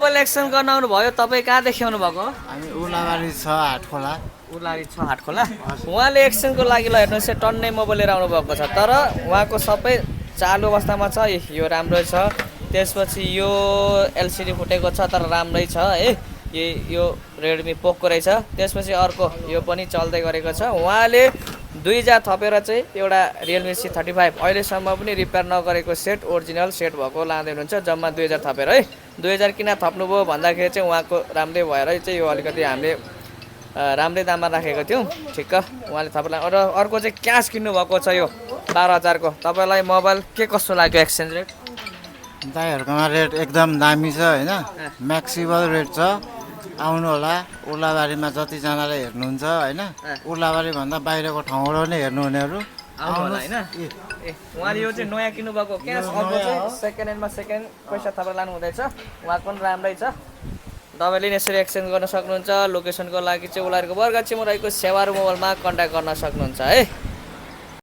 mobile exchange गर्न आउनु भयो तपाईँ कहाँदेखि आउनु भएको हामी उलाबारी छ हाटखोला उलारी छ हाटखोला उहाँले एक्सचेन्जको लागि ल हेर्नुहोस् टन्नै मोबाइल लिएर आउनु भएको छ तर उहाँको सबै चालु अवस्थामा छ यो राम्रो छ त्यसपछि यो एलसिडी फुटेको छ तर राम्रै छ है यो रेडमी पोको रहेछ त्यसपछि अर्को यो पनि चल्दै गरेको छ उहाँले 2000 थपेर चाहिँ एउटा रियलमी C35 अहिलेसम्म पनि रिपेयर नगरेको सेट ओरिजिनल सेट भएको लाँदै हुनुहुन्छ जम्मा 2000 थपेर है 2000 किन थप्नुभयो भन्दाखेरि चाहिँ उहाँको राम्रै भएर चाहिँ यो अलिकति हामीले राम्रै दाममा राखेको थियौँ ठिक्क उहाँले थपेर र अर्को चाहिँ क्यास किन्नु भएको छ यो 12000 को तपाईँलाई मोबाइल के कस्तो लाग्यो एक्सचेन्ज रेट दाइहरूकोमा रेट एकदम दामी छ होइन म्याक्सिबल रेट छ आउनु होला उलाबारीमा जतिजनाले हेर्नुहुन्छ होइन उलाबारी भन्दा बाहिरको ठाउँबाट नै हेर्नुहुनेहरू आउनु होला होइन ए उहाँले यो चाहिँ नयाँ किन्नु भएको क्यास अर्को चाहिँ सेकेन्ड ह्यान्डमा सेकेन्ड पैसा थपेर लानु हुँदैछ उहाँको पनि राम्रै छ तपाईँले यसरी एक्सचेन्ज गर्न सक्नुहुन्छ लोकेसनको लागि चाहिँ उलारीको बरगाछीमा रहेको सेवारू मोबाइलमा कन्ट्याक्ट गर्न सक्नुहुन्छ है